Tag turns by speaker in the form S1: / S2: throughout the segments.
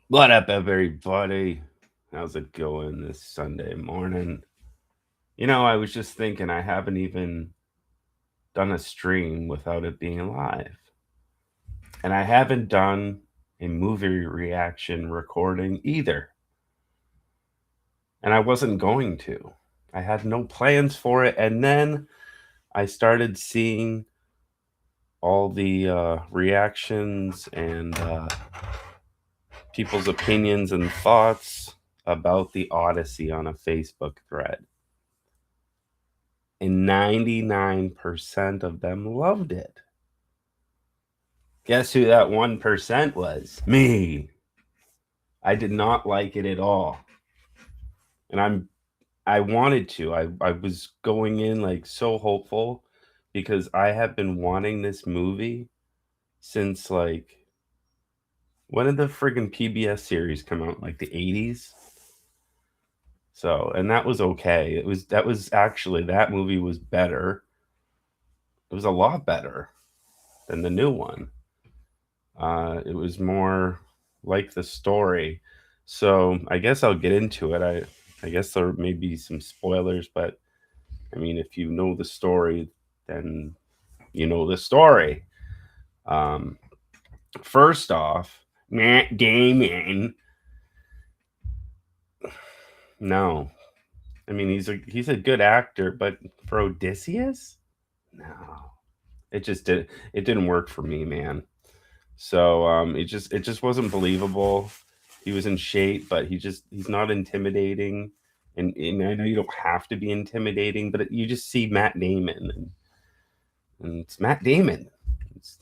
S1: What up, everybody? How's it going this Sunday morning? I was just thinking I haven't even done a stream without it being live. And I haven't done a movie reaction recording either. And I wasn't going to. I had no plans for it. And then I started seeing all the reactions and people's opinions and thoughts about the Odyssey on a Facebook thread. And 99% of them loved it. Guess who that 1% was? Me. I did not like it at all. And I wanted to. I was going in like so hopeful because I have been wanting this movie since like when did the friggin' PBS series come out? Like the 80s? So, and that was okay. That was actually that movie was better. It was a lot better than the new one. It was more like the story. So I guess I'll get into it. I guess there may be some spoilers, but I mean, if you know the story, then you know the story. Um, First off, Matt Damon. No, I mean he's a good actor, but for Odysseus, no, it didn't work for me, man. So it just wasn't believable. He was in shape, but he's not intimidating. And I know you don't have to be intimidating, but you just see Matt Damon and it's Matt Damon.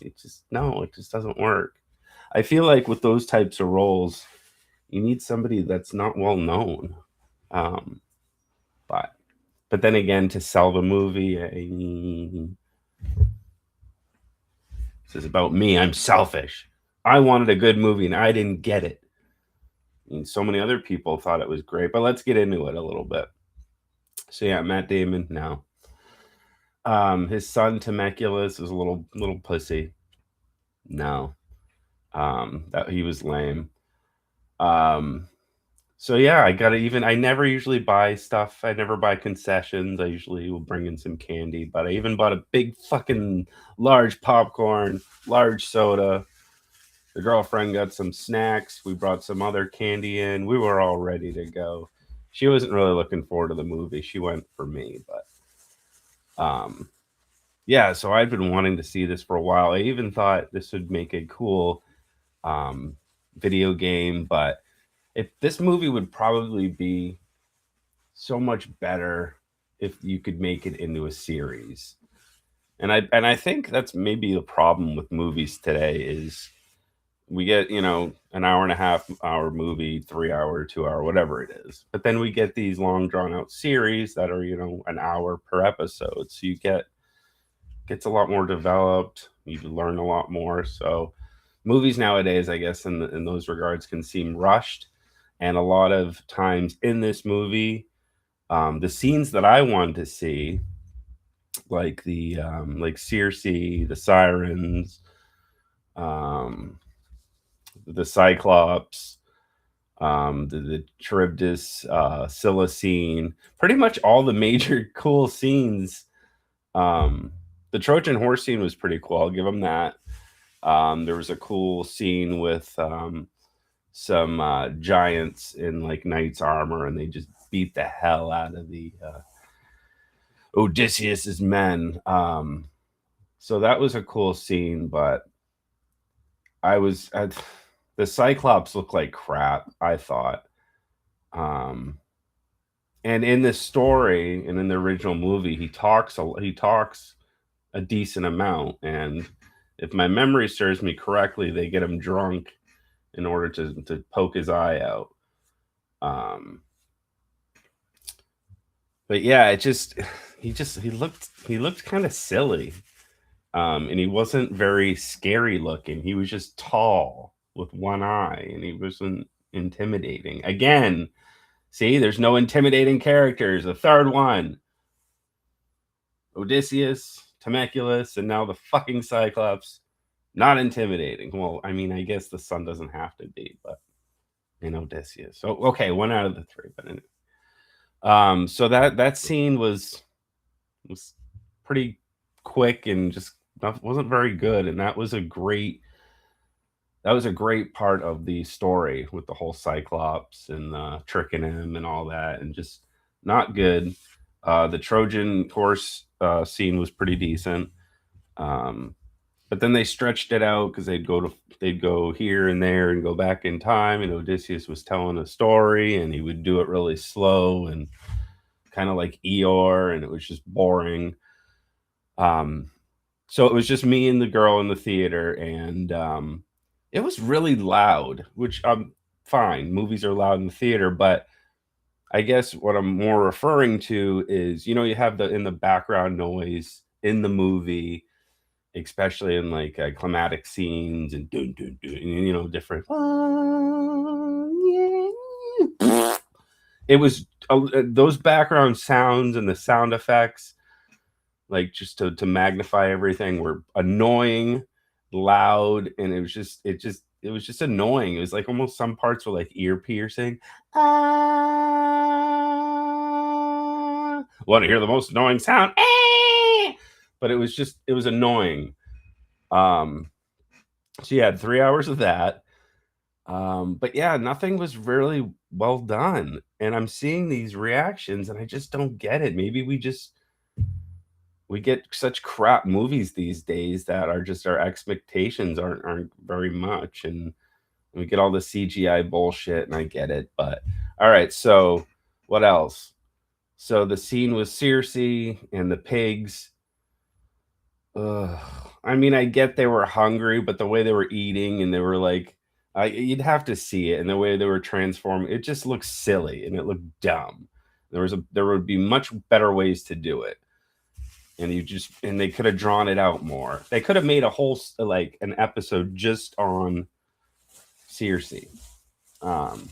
S1: It just doesn't work. I feel like with those types of roles, you need somebody that's not well known. Um, but but then again, to sell the movie, this is about me. I'm selfish. I wanted a good movie and I didn't get it. And so many other people thought it was great, but let's get into it a little bit. So yeah, Matt Damon. No, his son Temeculus was a little pussy. No, that he was lame. Um, so yeah, I gotta even. I never usually buy stuff. I never buy concessions. I usually will bring in some candy, but I even bought a big fucking large popcorn, large soda. The girlfriend got some snacks. We brought some other candy in. We were all ready to go. She wasn't really looking forward to the movie. She went for me, but yeah. So I'd been wanting to see this for a while. I even thought this would make a cool um, video game, but this movie would probably be so much better if you could make it into a series. And I think that's maybe the problem with movies today is we get an hour and a half hour movie, 3 hour, 2 hour, whatever it is, but then we get these long drawn out series that are an hour per episode, so you gets a lot more developed, you learn a lot more. So movies nowadays, I guess, in those regards can seem rushed, and a lot of times in this movie, the scenes that I wanted to see, like the like Circe, the sirens, um the Cyclops, the Charybdis, Scylla scene, pretty much all the major cool scenes. The Trojan horse scene was pretty cool. I'll give them that. There was a cool scene with some giants in like knight's armor, and they just beat the hell out of the Odysseus's men. So that was a cool scene, but the Cyclops looked like crap, I thought. Um, and in this story and in the original movie, he talks a decent amount, and if my memory serves me correctly, they get him drunk in order to poke his eye out. Um, but yeah, he looked kind of silly, and he wasn't very scary looking. He was just tall with one eye, and he wasn't intimidating. Again, see, there's no intimidating characters. The third one, Odysseus, Temeculus, and now the fucking Cyclops. Not intimidating. Well, I mean, I guess the sun doesn't have to be, but in Odysseus. So okay, 1 out of the 3, but anyway. So that scene was pretty quick and just wasn't very good, and that was a great part of the story with the whole Cyclops and tricking him and all that, and just not good. The Trojan horse scene was pretty decent, um, but then they stretched it out because they'd go here and there and go back in time, and Odysseus was telling a story, and he would do it really slow and kind of like Eeyore, and it was just boring. Um, so it was just me and the girl in the theater, and it was really loud, which I'm fine. Movies are loud in the theater, but I guess what I'm more referring to is, you have the in the background noise in the movie, especially in like climatic scenes and dun, dun, dun, and, different. It was those background sounds and the sound effects, like just to magnify everything, were annoying, loud, and it was just annoying. It was like almost some parts were like ear piercing. Want to hear the most annoying sound? But it was annoying. So you had 3 hours of that. But yeah, nothing was really well done. And I'm seeing these reactions and I just don't get it. Maybe we get such crap movies these days that are just our expectations aren't very much, and we get all the CGI bullshit, and I get it. But all right, so what else? So the scene with Circe and the pigs. Ugh. I mean, I get they were hungry, but the way they were eating and they were like, you'd have to see it, and the way they were transforming, it just looked silly and it looked dumb. There would be much better ways to do it, and they could have drawn it out more. They could have made a whole like an episode just on Circe. Um,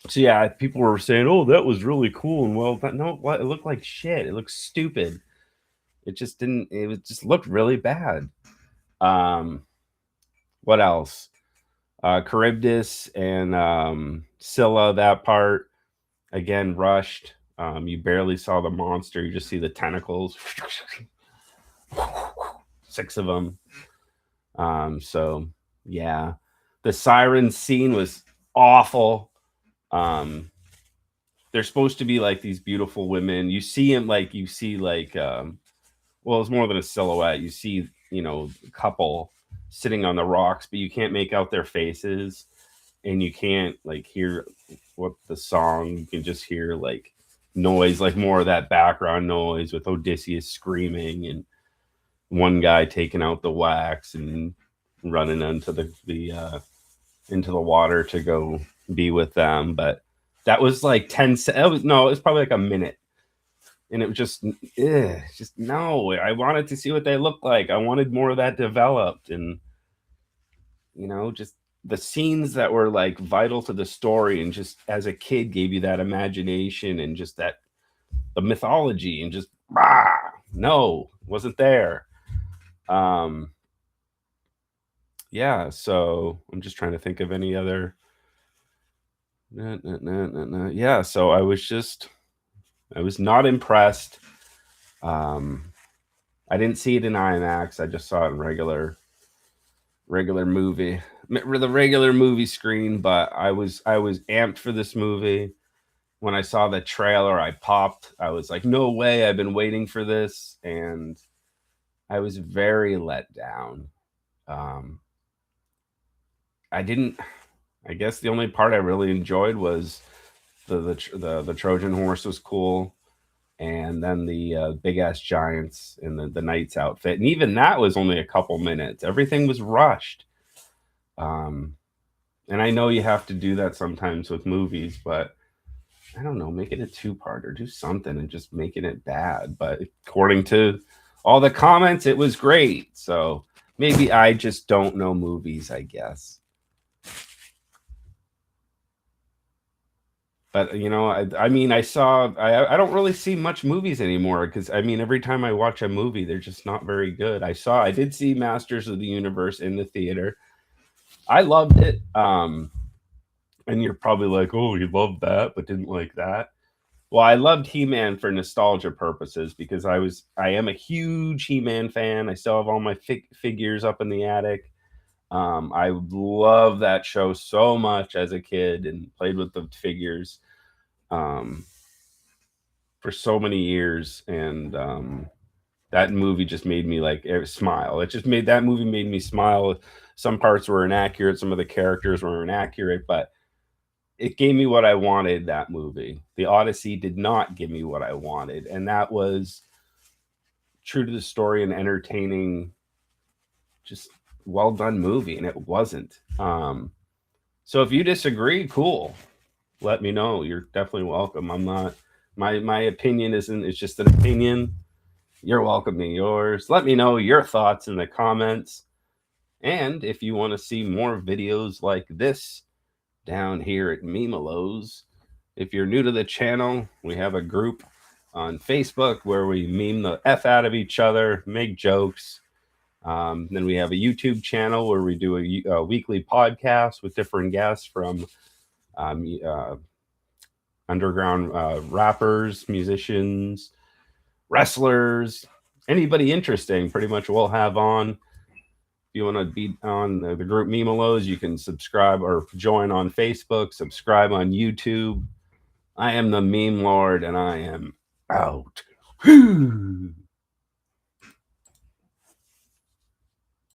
S1: so yeah, people were saying, "Oh, that was really cool," and well, but no, what it looked like shit. It looked stupid. It just didn't. It was just looked really bad. Um, what else? Charybdis and Scylla. That part again rushed. You barely saw the monster. You just see the tentacles. 6 of them. So yeah, the siren scene was awful. They're supposed to be like these beautiful women. You see like well, it's more than a silhouette. You see, a couple sitting on the rocks, but you can't make out their faces, and you can't like hear what the song. You can just hear like noise, like more of that background noise with Odysseus screaming and one guy taking out the wax and running into into the water to go be with them. But that was like 10 it was probably like a minute, and it was just no. I wanted to see what they looked like. I wanted more of that developed, and just the scenes that were like vital to the story, and just as a kid gave you that imagination and just that the mythology, and just no, wasn't there. Yeah, so I'm just trying to think of any other. Yeah, so I was not impressed. I didn't see it in IMAX. I just saw it in regular movie, the regular movie screen. But I was amped for this movie. When I saw the trailer, I popped. I was like, no way! I've been waiting for this, and I was very let down. I didn't. I guess the only part I really enjoyed was the Trojan horse was cool, and then the big ass giants in the knight's outfit, and even that was only a couple minutes. Everything was rushed. And I know you have to do that sometimes with movies, but I don't know, make it a 2-part or do something and just making it bad. But according to all the comments, it was great. So maybe I just don't know movies, I guess. But I mean, I don't really see much movies anymore, because I mean, every time I watch a movie, they're just not very good. I did see Masters of the Universe in the theater. I loved it. But And you're probably like, oh, you loved that, but didn't like that. Well, I loved He-Man for nostalgia purposes because I am a huge He-Man fan. I still have all my figures up in the attic. I love that show so much as a kid and played with the figures um, for so many years. And that movie just made me like smile. It just made that movie made me smile. Some parts were inaccurate, some of the characters were inaccurate, but it gave me what I wanted. That movie, The Odyssey, did not give me what I wanted, and that was true to the story and entertaining, just well done movie, and it wasn't. So if you disagree, cool. Let me know. You're definitely welcome. I'm not my opinion isn't it's just an opinion. You're welcome to yours. Let me know your thoughts in the comments. And if you want to see more videos like this down here at Meme-alos, if you're new to the channel, we have a group on Facebook where we meme the F out of each other, make jokes. Then we have a YouTube channel where we do a weekly podcast with different guests from underground rappers, musicians, wrestlers, anybody interesting, pretty much we'll have on. If you want to be on the group Meme-alos, you can subscribe or join on Facebook, subscribe on YouTube. I am the Meme Lord, and I am out.